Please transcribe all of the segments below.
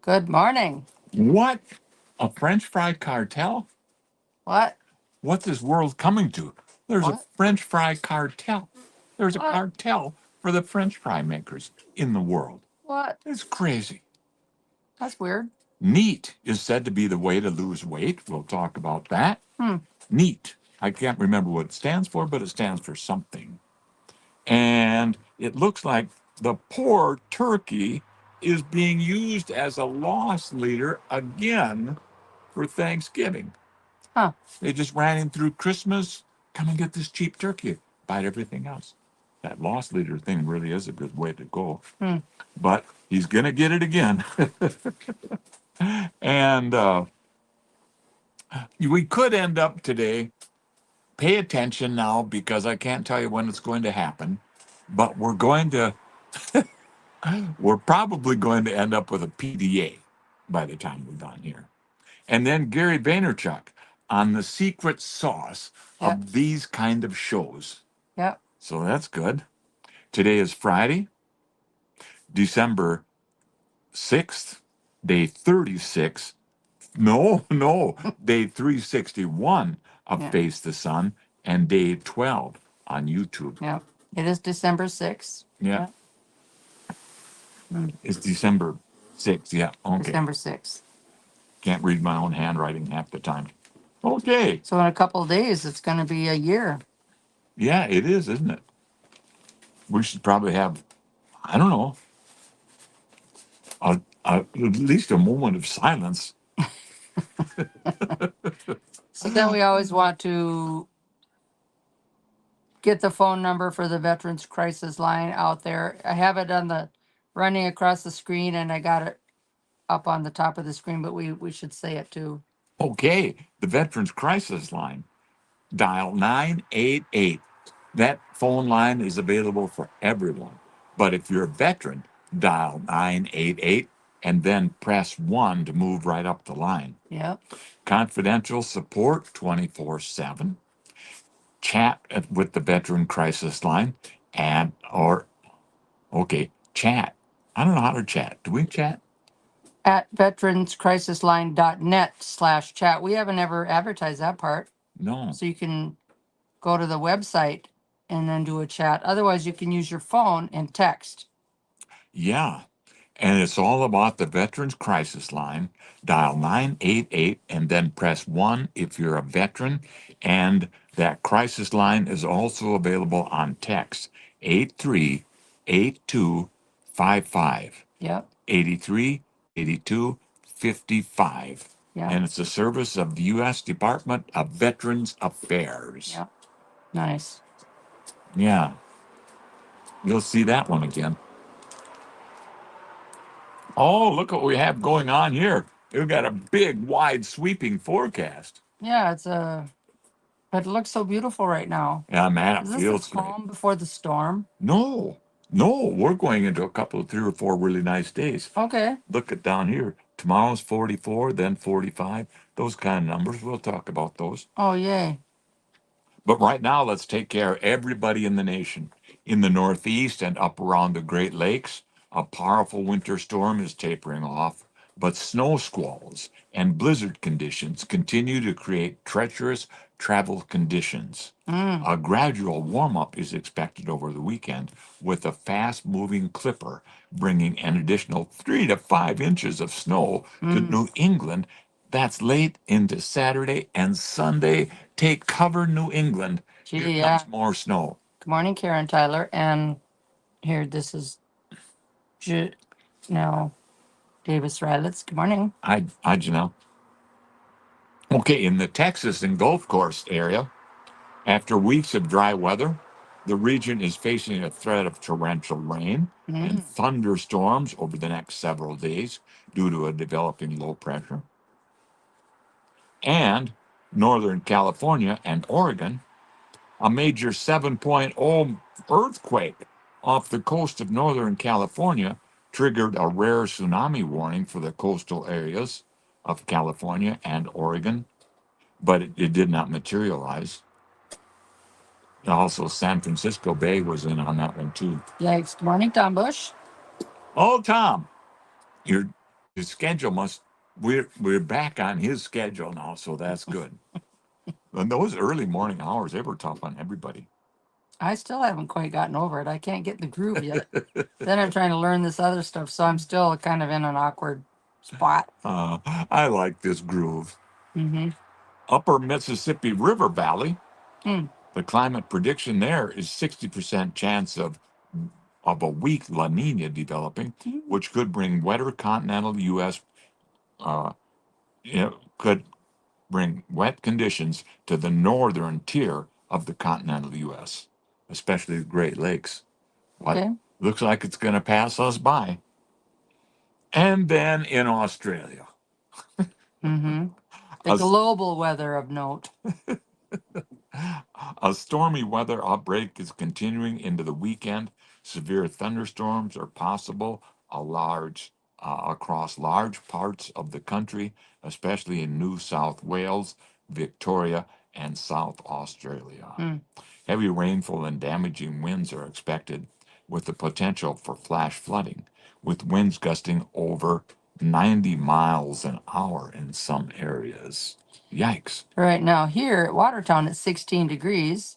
Good morning. What? A French fry cartel? What? What's this world coming to? There's a What? French fry cartel. There's a What? cartel for the French fry makers in the world. What? It's crazy. That's weird. Neat is said to be the way to lose weight. We'll talk about that. Hmm. Neat. I can't remember what it stands for, but it stands for something. And it looks like the poor turkey is being used as a loss leader again for Thanksgiving. Huh. They just ran him through Christmas. Come and get this cheap turkey. Bite everything else. That loss leader thing really is a good way to go. Hmm. But he's going to get it again. And we could end up today. Pay attention now because I can't tell you when it's going to happen. But we're probably going to end up with a PDA by the time we're done here. And then Gary Vaynerchuk on the secret sauce Yep. of these kind of shows. Yep. So that's good. Today is Friday, December 6th, day 36. No, day 361 of Yeah. Face the Sun and day 12 on YouTube. Yep. It is December 6th. Yeah. Hmm. It's December 6th. Yeah. Okay. December 6th. Can't read my own handwriting half the time. Okay. So in a couple of days, it's going to be a year. Yeah, it is, isn't it? We should probably have, I don't know, at least a moment of silence. So then we always want to get the phone number for the Veterans Crisis Line out there. I have it on the running across the screen, and I got it up on the top of the screen, but we should say it too. Okay, the Veterans Crisis Line, dial 988. That phone line is available for everyone. But if you're a veteran, dial 988 and then press 1 to move right up the line. Yep. Confidential support 24/7. Chat with the Veteran Crisis Line chat. I don't know how to chat. Do we chat? At veteranscrisisline.net/chat. We haven't ever advertised that part. No. So you can go to the website and then do a chat. Otherwise, you can use your phone and text. Yeah. And it's all about the Veterans Crisis Line. Dial 988 and then press 1 if you're a veteran. And that crisis line is also available on text 838255. Yep. 838255. Yep. And it's a service of the U.S. Department of Veterans Affairs. Yep. Nice. Yeah. You'll see that one again. Oh, look what we have going on here. We've got a big, wide, sweeping forecast. Yeah, but it looks so beautiful right now. Yeah, man, Is it this feels the great. calm before the storm? No, we're going into a couple of 3 or 4 really nice days. Okay. Look at down here. Tomorrow's 44, then 45. Those kind of numbers. We'll talk about those. Oh, yay. But right now, let's take care of everybody in the nation. In the Northeast and up around the Great Lakes, a powerful winter storm is tapering off, but snow squalls and blizzard conditions continue to create treacherous travel conditions. A gradual warm-up is expected over the weekend, with a fast-moving clipper bringing an additional 3 to 5 inches of snow to New England. That's late into Saturday and Sunday. Take cover, New England. Gee, Here yeah. comes more snow. Good morning, Karen Tyler. And here, this is now Davis Rylitz. Good morning. Hi, Janelle. Okay, in the Texas and Gulf Coast area, after weeks of dry weather, the region is facing a threat of torrential rain and thunderstorms over the next several days due to a developing low pressure. And Northern California and Oregon, a major 7.0 earthquake off the coast of Northern California triggered a rare tsunami warning for the coastal areas of California and Oregon, but it did not materialize. Also, San Francisco Bay was in on that one too. Yikes. Good morning, Tom Bush. Oh, Tom, you're His schedule must. We're back on his schedule now, so that's good. And those early morning hours, they were tough on everybody. I still haven't quite gotten over it. I can't get the groove yet. Then I'm trying to learn this other stuff, so I'm still kind of in an awkward spot. I like this groove. Mm-hmm. Upper Mississippi River Valley, Hmm. the climate prediction there is 60% chance of a weak La Nina developing, which could bring wetter continental U.S. Could bring wet conditions to the northern tier of the continental U.S., especially the Great Lakes. But Okay. looks like it's going to pass us by. And then in Australia, Mm-hmm. The a, global weather of note. a stormy weather outbreak is continuing into the weekend. Severe thunderstorms are possible across large parts of the country, especially in New South Wales, Victoria, and South Australia. Hmm. Heavy rainfall and damaging winds are expected, with the potential for flash flooding, with winds gusting over 90 miles an hour in some areas. Yikes. Right now here at Watertown, it's 16 degrees,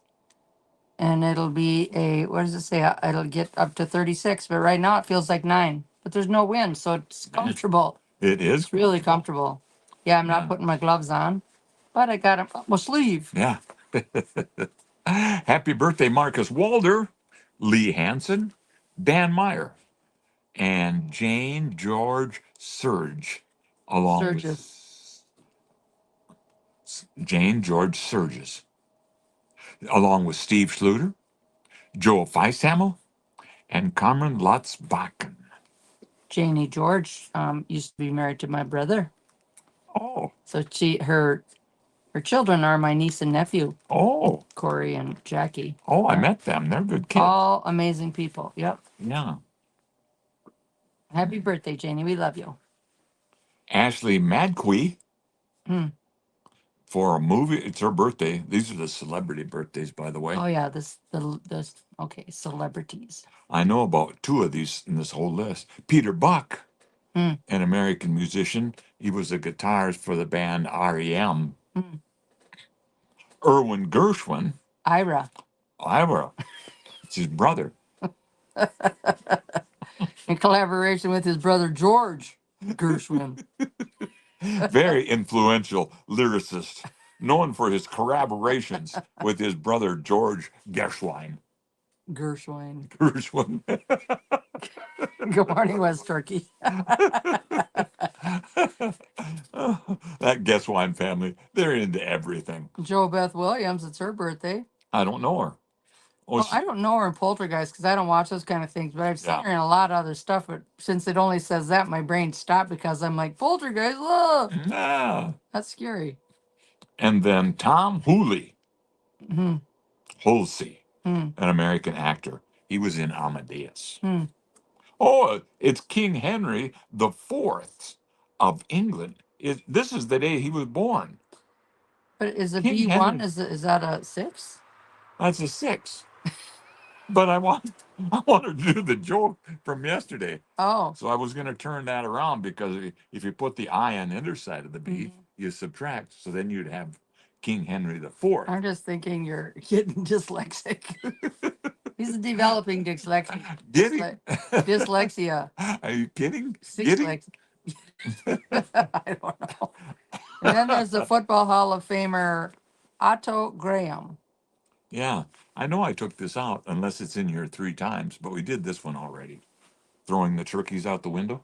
and it'll be what does it say? It'll get up to 36, but right now it feels like 9. But there's no wind, so it's comfortable. It is. It's really comfortable. Yeah, I'm not putting my gloves on, but I got them up my sleeve. Yeah. Happy birthday, Marcus Walder, Lee Hansen, Dan Meyer, and Jane George Surge, along Surges. with Jane George Surges, along with Steve Schluter, Joel Feishamel, and Cameron Lutz Bakken. Janie George used to be married to my brother, Oh, so her children are my niece and nephew, oh, Corey and Jackie. oh, I Yeah. met them. They're good kids. All amazing people. Yep. Yeah. Happy birthday, Janie. We love you. Ashley Madquee Hmm. for a movie. It's her birthday. These are the celebrity birthdays, by the way. Oh yeah, this okay, celebrities. I know about two of these in this whole list. Peter Buck, Hmm. an American musician. He was a guitarist for the band REM. Hmm. Erwin Gershwin. Ira. Ira. It's his brother. In collaboration with his brother George Gershwin. Very influential lyricist, known for his collaborations with his brother George Gershwin. Gershwin. Gershwin. Good morning, West Turkey. That Gershwin family, they're into everything. Jo Beth Williams, it's her birthday. I don't know her. Oh, Well, I don't know her in Poltergeist because I don't watch those kind of things, but I've seen yeah. her in a lot of other stuff. But since it only says that, my brain stopped because I'm like, Poltergeist, whoa, Nah. that's scary. And then Tom Hooley, Hmm. Holsey, Hmm. an American actor. He was in Amadeus. Hmm. Oh, it's King Henry the Fourth of England. This is the day he was born. But is a King B1? Henry. Is that a 6? That's a 6. But I wanted to do the joke from yesterday. Oh. So I was going to turn that around because if you put the I on the underside of the B, Mhm. you subtract. So then you'd have King Henry the Fourth. I'm just thinking you're getting dyslexic. He's developing dyslexia. Dyslexia. Are you kidding? Dyslexia. I don't know. And then there's the Football Hall of Famer Otto Graham. Yeah, I know I took this out unless it's in here 3 times, but we did this one already. Throwing the turkeys out the window.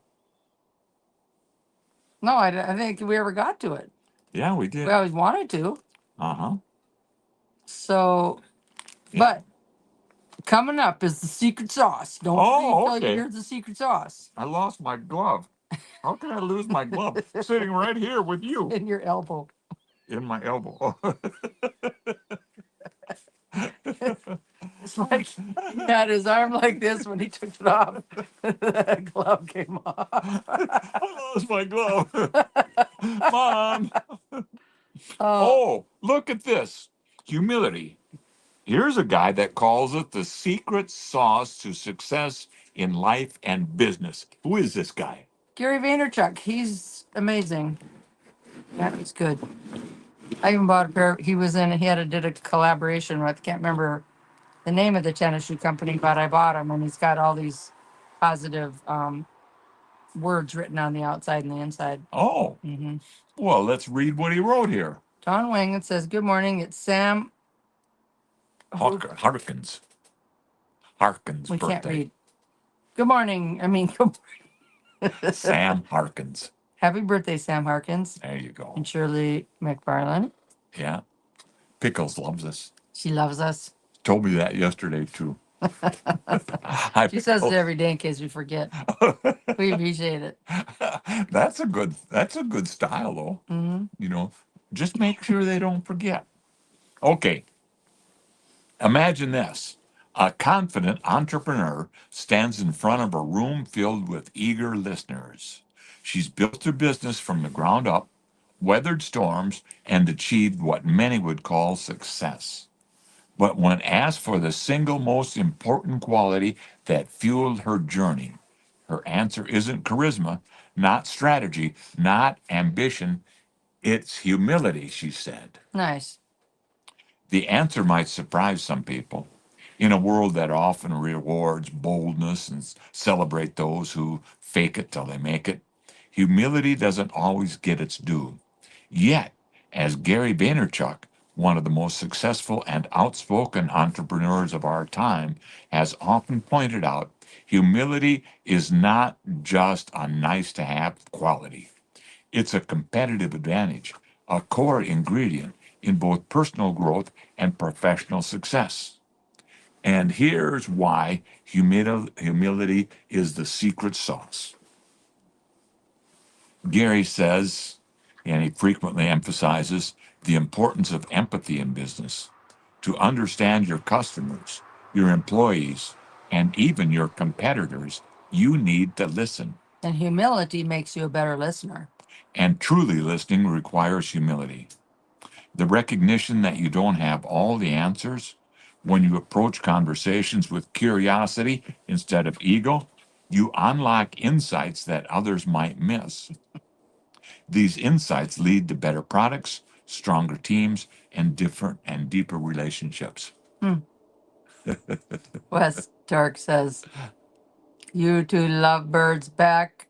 No, I don't think we ever got to it. Yeah, we did. We always wanted to. Uh-huh. So, Yeah. but coming up is the secret sauce. Don't leave till you hear the secret sauce. I lost my glove. How can I lose my glove? Sitting right here with you. In your elbow. In my elbow. It's like he had his arm like this when he took it off. The glove came off. I lost my glove. Mom. Oh, Oh, look at this. Humility. Here's a guy that calls it the secret sauce to success in life and business. Who is this guy? Gary Vaynerchuk, he's amazing. Yeah, he's good. I even bought a pair. He was in. Did a collaboration with. Can't remember the name of the tennis shoe company, but I bought him, and he's got all these positive words written on the outside and the inside. Oh, Mm-hmm. well, let's read what he wrote here. Don Wing. It says, "Good morning. It's Sam." Harkins. We birthday. can't read. Good morning. I mean, Sam Harkins. Happy birthday, Sam Harkins. There you go. And Shirley McFarland. Yeah. Pickles loves us. She loves us. Told me that yesterday, too. She says it every day in case we forget. We appreciate it. That's a good style, though. Mm-hmm. You know, just make sure they don't forget. Okay. Imagine this. A confident entrepreneur stands in front of a room filled with eager listeners. She's built her business from the ground up, weathered storms, and achieved what many would call success. But when asked for the single most important quality that fueled her journey, her answer isn't charisma, not strategy, not ambition. It's humility, she said. Nice. The answer might surprise some people. In a world that often rewards boldness and celebrate those who fake it till they make it, humility doesn't always get its due. Yet, as Gary Vaynerchuk, one of the most successful and outspoken entrepreneurs of our time, has often pointed out, humility is not just a nice to have quality. It's a competitive advantage, a core ingredient in both personal growth and professional success. And here's why humility is the secret sauce. Gary says, and he frequently emphasizes, the importance of empathy in business. To understand your customers, your employees, and even your competitors, you need to listen. And humility makes you a better listener. And truly listening requires humility. The recognition that you don't have all the answers. When you approach conversations with curiosity instead of ego, you unlock insights that others might miss. These insights lead to better products, stronger teams, and different and deeper relationships. Wes Dark says, "You two lovebirds back."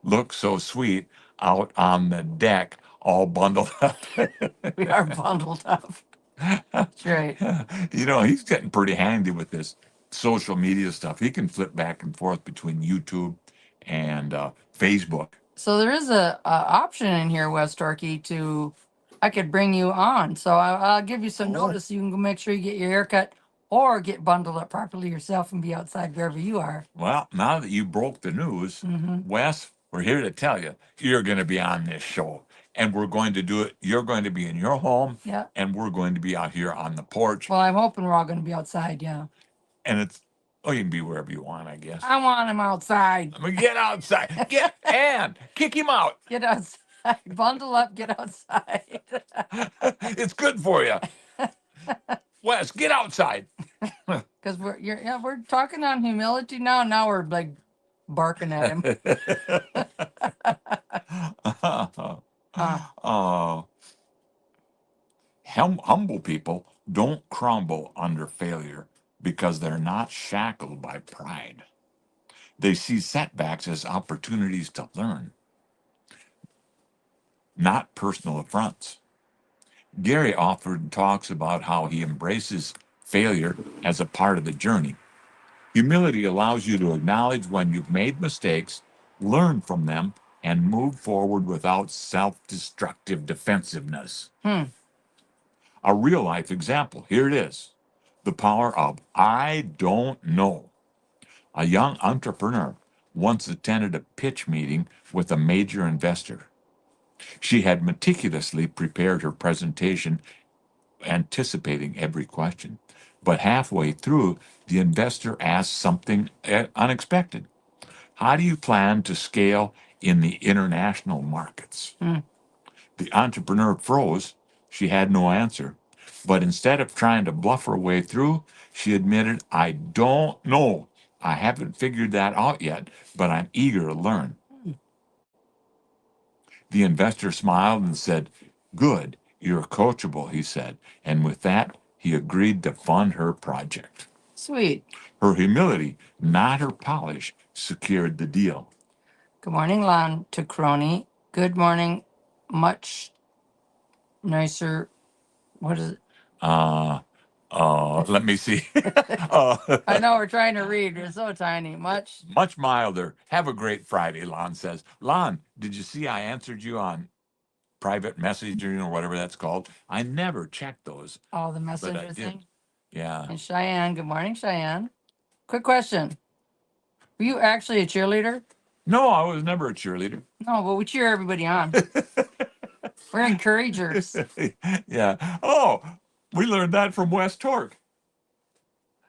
Look so sweet out on the deck, all bundled up. We are bundled up. That's right. You know, he's getting pretty handy with this social media stuff. He can flip back and forth between YouTube and Facebook. So there is a option in here, Wes Torkey, I could bring you on. So I'll give you some notice. You can go make sure you get your hair cut or get bundled up properly yourself and be outside wherever you are. Well, now that you broke the news, Mm-hmm. Wes, we're here to tell you, you're going to be on this show. And we're going to do it. You're going to be in your home. Yeah. And we're going to be out here on the porch. Well, I'm hoping we're all going to be outside. Yeah. And you can be wherever you want, I guess. I want him outside. I mean, get outside. Kick him out. Get outside. Bundle up. Get outside. It's good for you. Wes, get outside. Because we're talking on humility now. Now we're like barking at him. Humble people don't crumble under failure because they're not shackled by pride. They see setbacks as opportunities to learn, not personal affronts. Gary often talks about how he embraces failure as a part of the journey. Humility allows you to acknowledge when you've made mistakes, learn from them, and move forward without self-destructive defensiveness. A real life example. Here it is. The power of I don't know. A young entrepreneur once attended a pitch meeting with a major investor. She had meticulously prepared her presentation, anticipating every question. But halfway through, the investor asked something unexpected. How do you plan to scale in the international markets? The entrepreneur froze. She had no answer. But instead of trying to bluff her way through, she admitted, I don't know. I haven't figured that out yet, but I'm eager to learn. The investor smiled and said, "Good, you're coachable," he said. And with that, he agreed to fund her project. Sweet. Her humility, not her polish, secured the deal. Good morning, Lon to Crony. Good morning. Much nicer. What is it? Let me see. I know we're trying to read. We're so tiny. Much milder. Have a great Friday, Lon says. Lon, did you see I answered you on private messaging or whatever that's called? I never checked those, Oh, the but I messenger did. thing. Yeah. And Cheyenne. Good morning, Cheyenne. Quick question. Were you actually a cheerleader? No, I was never a cheerleader. No, but we cheer everybody on. We're encouragers. Yeah. Oh, we learned that from Wes Torque.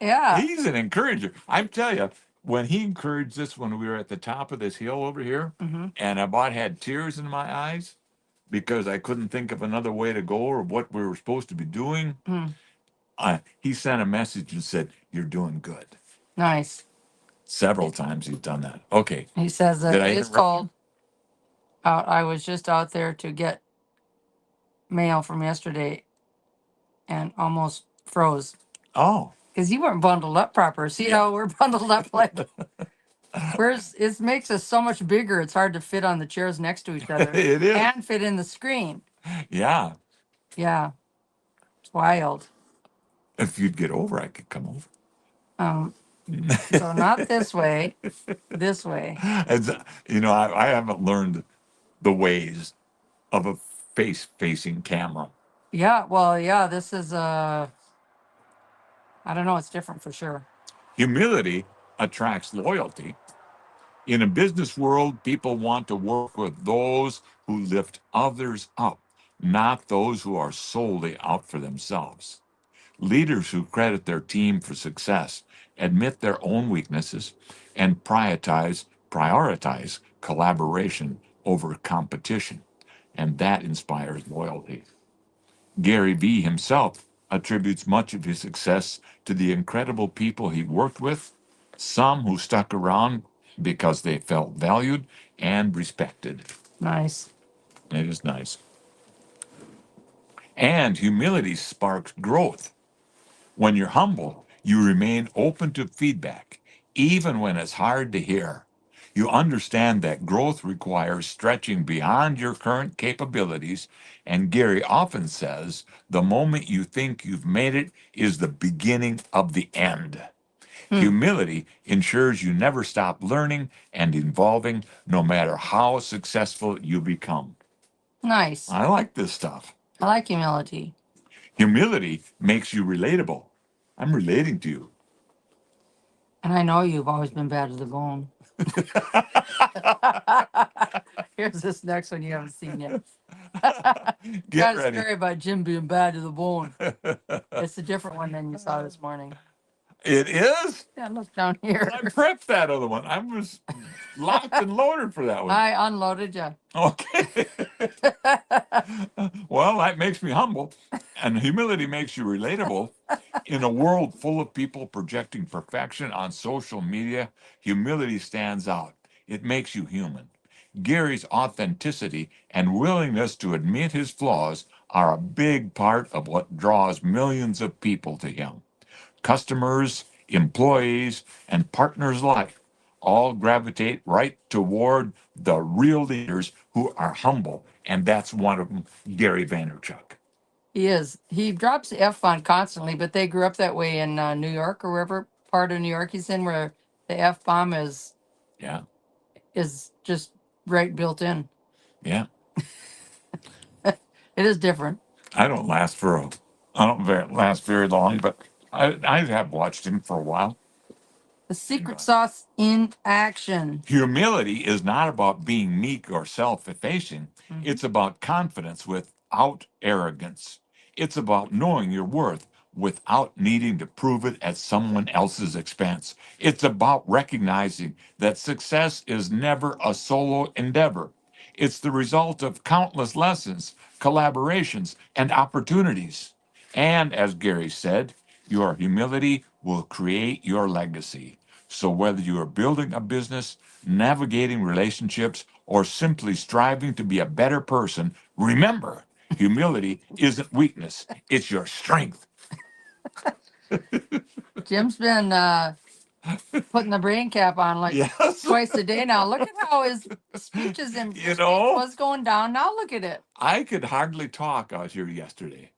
Yeah. He's an encourager. I tell you, when he encouraged us when we were at the top of this hill over here, Mm-hmm. and I about had tears in my eyes because I couldn't think of another way to go or what we were supposed to be doing, he sent a message and said, "You're doing good." Nice. Several times he's done that. Okay. He says that Did I it's interrupt cold. I was just out there to get mail from yesterday and almost froze Oh, because you weren't bundled up proper. See how we're bundled up like where's it makes us so much bigger. It's hard to fit on the chairs next to each other it is. and fit in the screen. Yeah. Yeah, it's wild. If you'd get over, I could come over. So not this way, this way. It's, I haven't learned the ways of a face-facing camera. Yeah, well, yeah, this is I don't know, it's different for sure. Humility attracts loyalty. In a business world, people want to work with those who lift others up, not those who are solely out for themselves. Leaders who credit their team for success admit their own weaknesses and prioritize collaboration over competition, and that inspires loyalty. Gary Vee himself attributes much of his success to the incredible people he worked with, some who stuck around because they felt valued and respected. Nice. It is nice. And humility sparks growth. When you're humble, you remain open to feedback, even when it's hard to hear. You understand that growth requires stretching beyond your current capabilities, and Gary often says the moment you think you've made it is the beginning of the end. Humility ensures you never stop learning and evolving, no matter how successful you become. Nice. I like this stuff. I like humility. Humility makes you relatable. I'm relating to you. And I know you've always been bad to the bone. Here's this next one you haven't seen yet. Get Got a ready. story about Jim being bad to the bone. It's a different one than you saw this morning. It is? Yeah, look down here. I prepped that other one. I was locked and loaded for that one. I unloaded you. Okay. Well, that makes me humble. And humility makes you relatable. In a world full of people projecting perfection on social media, humility stands out. It makes you human. Gary's authenticity and willingness to admit his flaws are a big part of what draws millions of people to him. Customers, employees, and partners alike all gravitate right toward the real leaders who are humble, and that's one of them, Gary Vaynerchuk. He is. He drops the F-bomb constantly, but they grew up that way in New York or wherever part of New York he's in, where the F-bomb Yeah, is just right built in. yeah. It is different. I don't last last very long, but I have watched him for a while. The secret sauce in action. Humility is not about being meek or self-effacing. It's about confidence without arrogance. It's about knowing your worth without needing to prove it at someone else's expense. It's about recognizing that success is never a solo endeavor. It's the result of countless lessons, collaborations, and opportunities. And as Gary said, your humility will create your legacy. So whether you are building a business, navigating relationships, or simply striving to be a better person, remember, humility isn't weakness, it's your strength. Jim's been putting the brain cap on like Yes. twice a day now. Look at how his speeches and You know, was going down. Now look at it. I could hardly talk out here yesterday.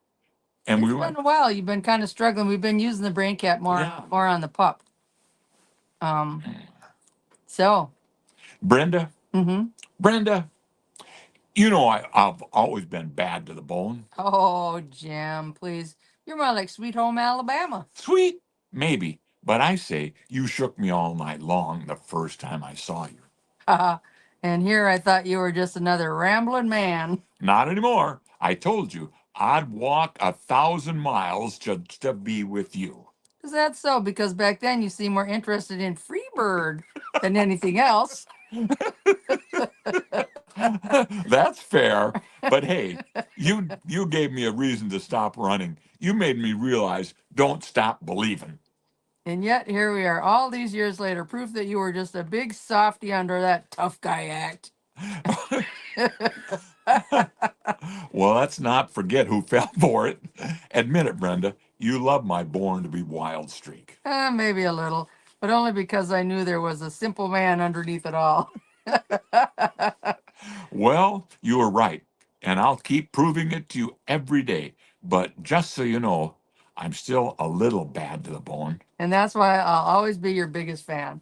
And It's we been went, a while. You've been kind of struggling. We've been using the brain cap Yeah. more on the pup. So, Brenda, mm-hmm. Brenda, you know I've always been bad to the bone. Oh, Jim, please. You're more like Sweet Home Alabama. Sweet, maybe. But I say you shook me all night long the first time I saw you. And here I thought you were just another rambling man. Not anymore. I told you I'd walk 1,000 miles just to be with you. Is that so? Because back then you seemed more interested in Freebird than anything else. That's fair. But hey, you gave me a reason to stop running. You made me realize don't stop believing. And yet here we are all these years later, proof that you were just a big softy under that tough guy act. Well, let's not forget who fell for it. Admit it, Brenda. You love my born to be wild streak. Maybe a little, but only because I knew there was a simple man underneath it all. Well, you were right, and I'll keep proving it to you every day. But just so you know, I'm still a little bad to the bone. And that's why I'll always be your biggest fan.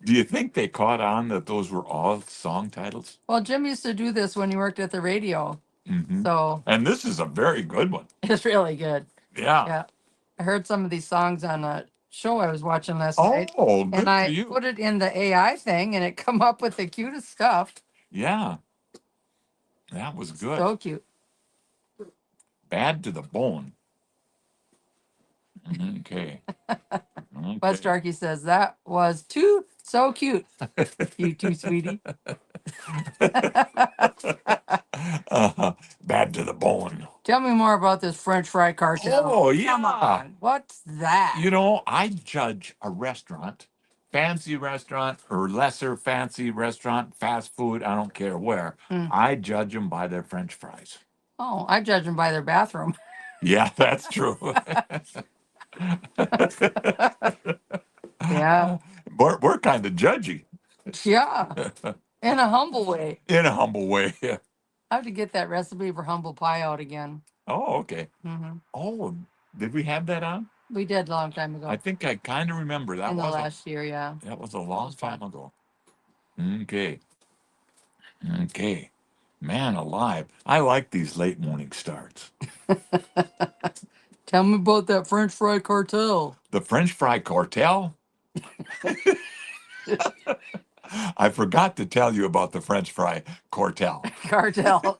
Do you think they caught on that those were all song titles? Well, Jim used to do this when he worked at the radio. Mm-hmm. So And this is a very good one. it's really good. Yeah. Yeah. I heard some of these songs on a show I was watching last night. Oh, good And for I you. put it in the AI thing and it come up with the cutest stuff. Yeah. That was good. So cute. Bad to the bone. Okay. But Starkey says that was too so cute. You too, sweetie. Bad to the bone. Tell me more about this French fry cartel. Oh, yeah. Come on. What's that? You know, I judge a restaurant, fancy restaurant or lesser fancy restaurant, fast food, I don't care where. I judge them by their French fries. Oh, I judge them by their bathroom. Yeah, that's true. Yeah. We're kind of judgy. Yeah. In a humble way. In a humble way. I have to get that recipe for humble pie out again. Oh, okay. Mm-hmm. Oh, did we have that on? We did a long time ago. I think I kind of remember that. In the last year, yeah. That was a long time ago. Okay. Okay. Man alive. I like these late morning starts. Tell me about that French fry cartel. The French fry cartel? I forgot to tell you about the French fry cartel. Cartel.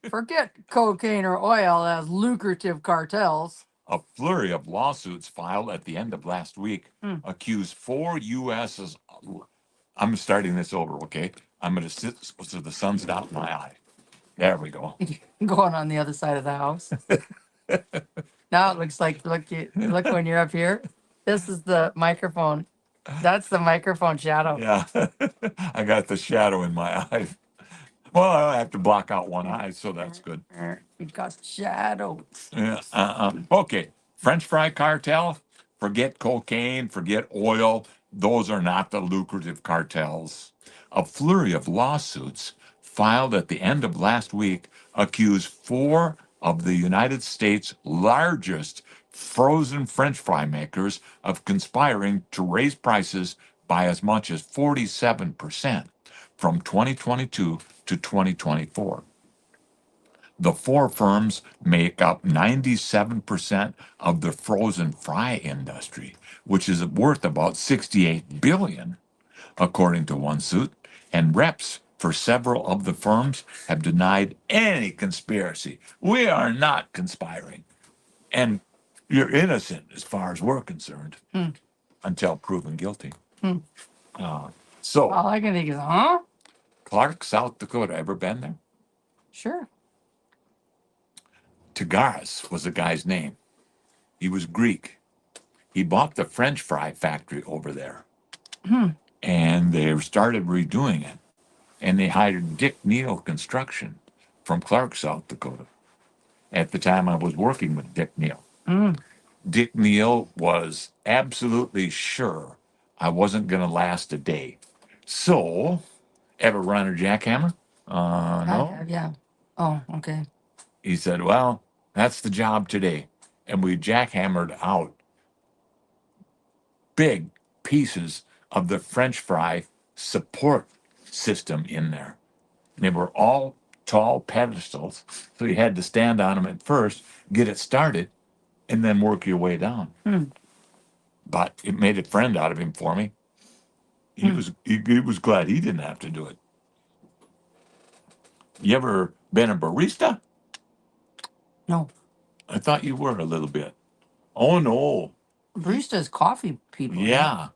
Forget cocaine or oil as lucrative cartels. A flurry of lawsuits filed at the end of last week accused 4 U.S. I'm starting this over, okay? I'm going to sit so the sun's not in my eye. There we go. Going on the other side of the house. Now it looks like look when you're up here. This is the microphone. That's the microphone shadow. Yeah. I got the shadow in my eye. Well, I have to block out one eye, so that's good. You got shadows. Yeah, okay. French fry cartel, forget cocaine, forget oil. Those are not the lucrative cartels. A flurry of lawsuits filed at the end of last week accused 4 of the United States' largest frozen French fry makers of conspiring to raise prices by as much as 47% from 2022 to 2024. The 4 firms make up 97% of the frozen fry industry, which is worth about 68 billion, according to one suit, and reps for several of the firms have denied any conspiracy. We are not conspiring. And you're innocent as far as we're concerned until proven guilty. So, All I can think is, huh? Clark, South Dakota, ever been there? Sure. Tagaris was the guy's name. He was Greek. he bought the French fry factory over there, Hmm. and they started redoing it. And they hired Dick Neal Construction from Clark, South Dakota. At the time, I was working with Dick Neal. Mm. Dick Neal was absolutely sure I wasn't going to last a day. So, ever run a jackhammer? I No. have, yeah. Oh, okay. He said, well, that's the job today. And we jackhammered out big pieces of the French fry support system in there. And they were all tall pedestals. So you had to stand on them at first, get it started, and then work your way down. Hmm. But it made a friend out of him for me. Hmm. He was glad he didn't have to do it. You ever been a barista? No. I thought you were a little bit. Oh no. Barista is coffee people. right? Yeah.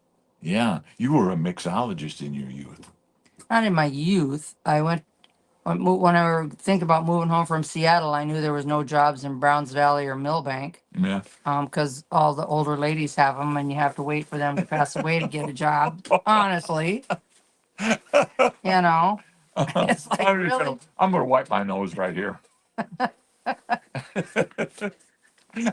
Yeah. You were a mixologist in your youth. Not in my youth. I went when I were think about moving home from Seattle. I knew there was no jobs in Browns Valley or Millbank. Yeah. Because all the older ladies have them, and you have to wait for them to pass away to get a job. Honestly, you know, it's like really. I'm gonna wipe my nose right here. You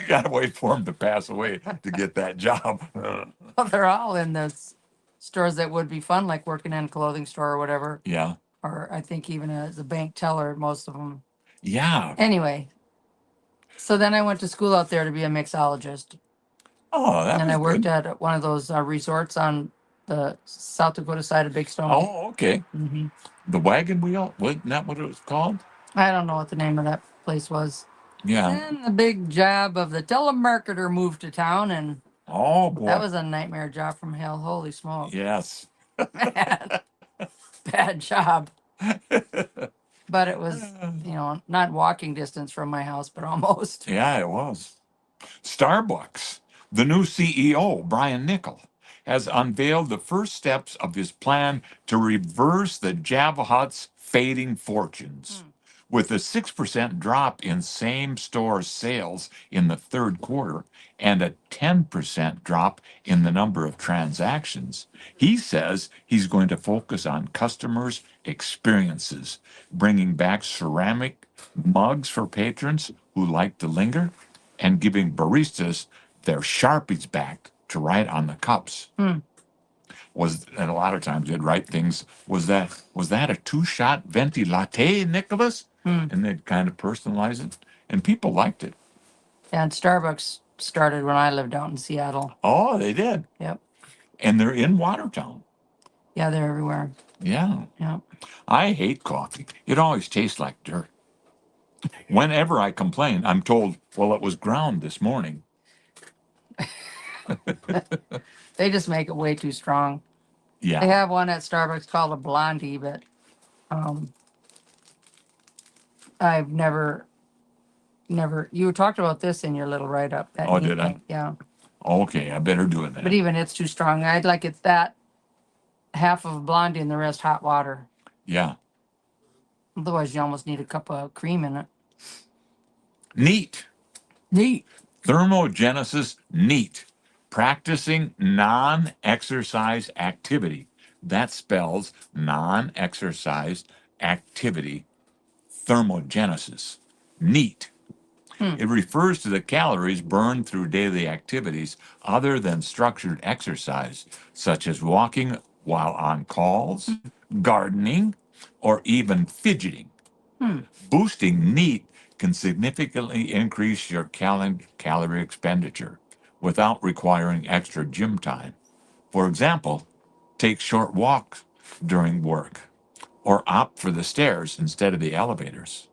gotta wait for him to pass away to get that job. Well, they're all in those stores that would be fun, like working in a clothing store or whatever, Yeah. or I think even as a bank teller, most of them. Yeah. Anyway, so then I went to school out there to be a mixologist, Oh, that and was I worked good. at one of those resorts on the South Dakota side of Big Stone. Oh, okay. Hmm. The wagon wheel? Wasn't that what it was called? I don't know what the name of that place was. Yeah. Then the big job of the telemarketer moved to town, and Oh boy. that was a nightmare job from hell. Holy smoke. Yes. Man, bad job. But it was, not walking distance from my house, but almost. Yeah, it was. Starbucks. The new CEO, Brian Nickel, has unveiled the first steps of his plan to reverse the Java Hut's fading fortunes. With a 6% drop in same store sales in the third quarter and a 10% drop in the number of transactions, he says he's going to focus on customers' experiences, bringing back ceramic mugs for patrons who like to linger and giving baristas their Sharpies back to write on the cups. And a lot of times they'd write things, was that a two-shot venti latte, Nicholas? And they'd kind of personalize it. And people liked it. And Starbucks started when I lived out in Seattle. Oh, they did. Yep. And they're in Watertown. Yeah, they're everywhere. Yeah. Yep. I hate coffee. It always tastes like dirt. Whenever I complain, I'm told, well, it was ground this morning. They just make it way too strong. Yeah. They have one at Starbucks called a blondie, but I've never, you talked about this in your little write-up. That Oh, neat did I? thing, yeah. Okay, I better do it then. But even it's too strong. I'd like it that half of blondie and the rest hot water. Yeah. Otherwise, you almost need a cup of cream in it. Neat. Neat. Thermogenesis neat. Practicing non-exercise activity. That spells non-exercise activity. Thermogenesis. Neat. It refers to the calories burned through daily activities other than structured exercise, such as walking while on calls, gardening, or even fidgeting. Boosting NEAT can significantly increase your calorie expenditure without requiring extra gym time. For example, take short walks during work or opt for the stairs instead of the elevators.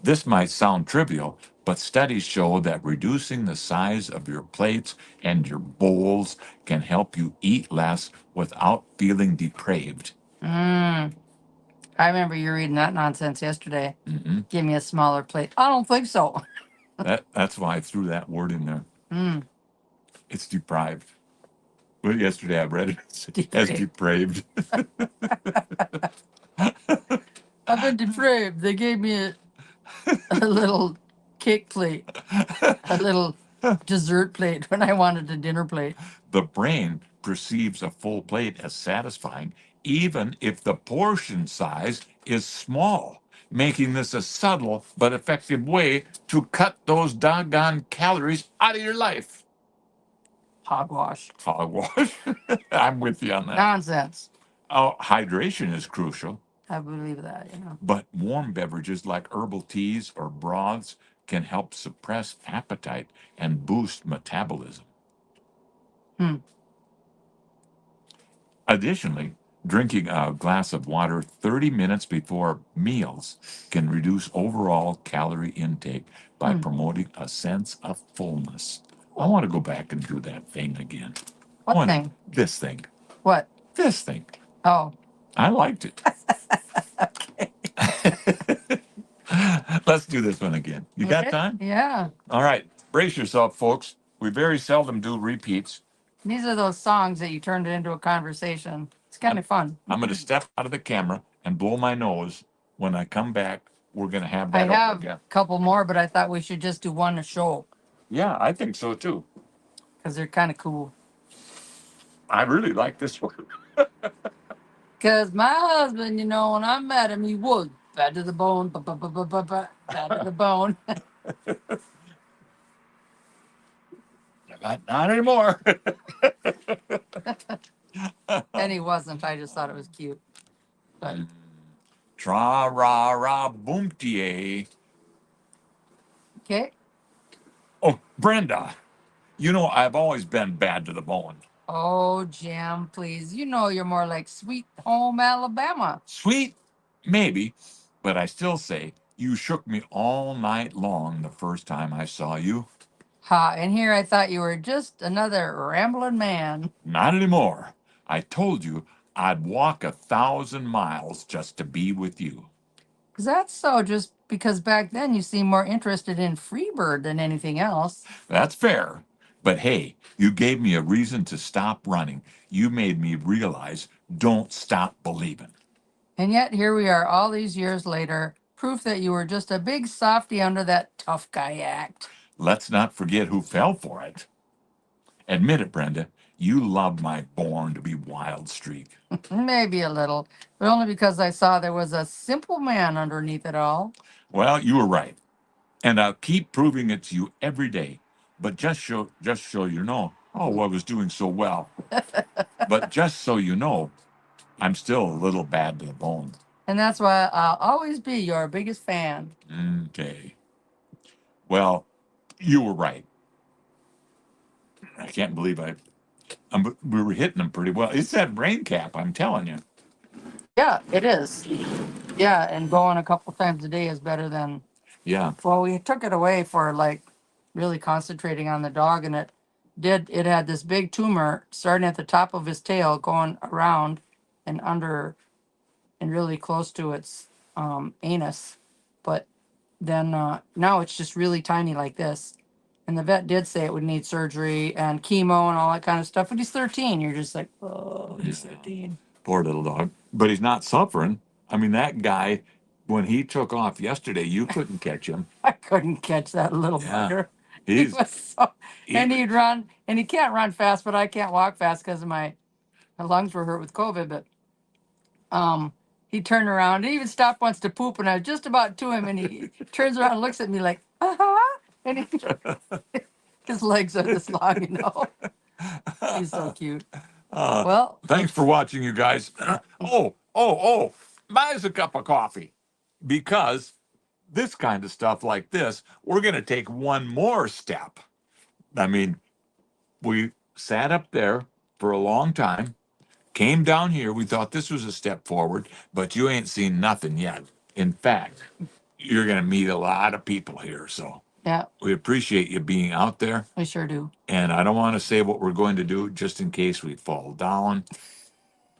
This might sound trivial, but studies show that reducing the size of your plates and your bowls can help you eat less without feeling depraved. I remember you reading that nonsense yesterday. Mm-hmm. Give me a smaller plate. I don't think so. That's why I threw that word in there. It's deprived. Well, yesterday I read it as depraved. I've been depraved. They gave me a little cake plate, a little dessert plate when I wanted a dinner plate. The brain perceives a full plate as satisfying, even if the portion size is small, making this a subtle but effective way to cut those doggone calories out of your life. Hogwash. Hogwash. I'm with you on that. Nonsense. Oh, hydration is crucial, I believe that, you know. but warm beverages like herbal teas or broths can help suppress appetite and boost metabolism. Hmm. Additionally, drinking a glass of water 30 minutes before meals can reduce overall calorie intake by promoting a sense of fullness. I want to go back and do that thing again. What thing? This thing. What? This thing. Oh. I liked it. Let's do this one again. You got time? Yeah. All right. Brace yourself, folks. We very seldom do repeats. These are those songs that you turned it into a conversation. It's kind of fun. I'm going to step out of the camera and blow my nose. When I come back, we're going to have I that over have again. a couple more, but I thought we should just do one a show Yeah, I think so too. because they're kind of cool. I really like this one. Because my husband, you know, when I met him, he was bad to the bone, bad to the bone. Not anymore. And he wasn't. I just thought it was cute. But Tra ra ra boomtie. okay. Oh, Brenda, you know I've always been bad to the bone. Oh, Jim, please. You know you're more like Sweet Home Alabama. Sweet, maybe, but I still say you shook me all night long the first time I saw you. Ha, and here I thought you were just another rambling man. Not anymore. I told you I'd walk 1,000 miles just to be with you. Is that so? Just because back then you seemed more interested in Freebird than anything else. That's fair. But hey, you gave me a reason to stop running. You made me realize don't stop believing. And yet here we are all these years later, proof that you were just a big softy under that tough guy act. Let's not forget who fell for it. Admit it, Brenda. You loved my born to be wild streak. Maybe a little, but only because I saw there was a simple man underneath it all. Well, you were right. And I'll keep proving it to you every day. But just so you know, oh, I was doing so well. But just so you know, I'm still a little bad to the bone. And that's why I'll always be your biggest fan. Okay. Well, you were right. I can't believe we were hitting them pretty well. It's that brain cap, I'm telling you. Yeah, it is. Yeah, and going a couple times a day is better than. Yeah. Well, we took it away for like really concentrating on the dog, and it had this big tumor starting at the top of his tail, going around and under, and really close to its anus. But then now it's just really tiny like this. And the vet did say it would need surgery and chemo and all that kind of stuff. But he's 13. You're just like, oh, he's 13. Poor little dog. But he's not suffering. I mean, that guy, when he took off yesterday, you couldn't catch him. I couldn't catch that little Yeah. bugger. He He's was so, and he'd run, and he can't run fast, but I can't walk fast because my lungs were hurt with COVID. But he turned around, and even stopped once to poop, and I was just about to him, and he turns around and looks at me like, and his legs are this long, you know. He's so cute. Well, thanks for watching, you guys. Buy us a cup of coffee, because this kind of stuff like this, we're going to take one more step. I mean, we sat up there for a long time, came down here. We thought this was a step forward, but you ain't seen nothing yet. In fact, you're going to meet a lot of people here. So yeah, we appreciate you being out there. we sure do. And I don't want to say what we're going to do just in case we fall down,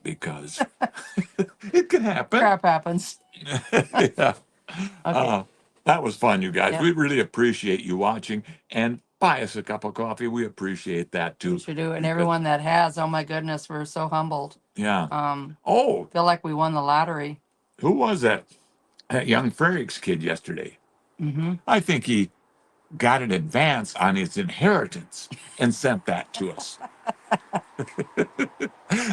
because it can happen. Crap happens. Yeah. Okay. That was fun, you guys. Yeah. We really appreciate you watching, and buy us a cup of coffee. We appreciate that too. We sure do. And because- everyone that has, oh my goodness, we're so humbled. Yeah. Feel like we won the lottery. Who was that? That young Frericks kid yesterday. Mm-hmm. I think he got an advance on his inheritance and sent that to us.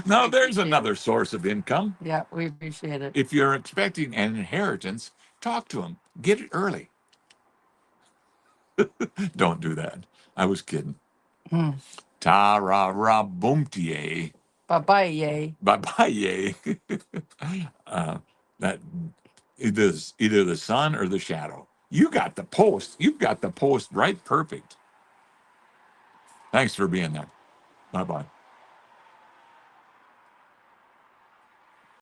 Now, there's another source of income. Yeah, we appreciate it. If you're expecting an inheritance, talk to him. Get it early. Don't do that. I was kidding. Hmm. Ta-ra-ra-boom-tie. Bye-bye, yay. Bye-bye, yay. That either the sun or the shadow. You got the post. You've got the post right perfect. Thanks for being there. Bye-bye.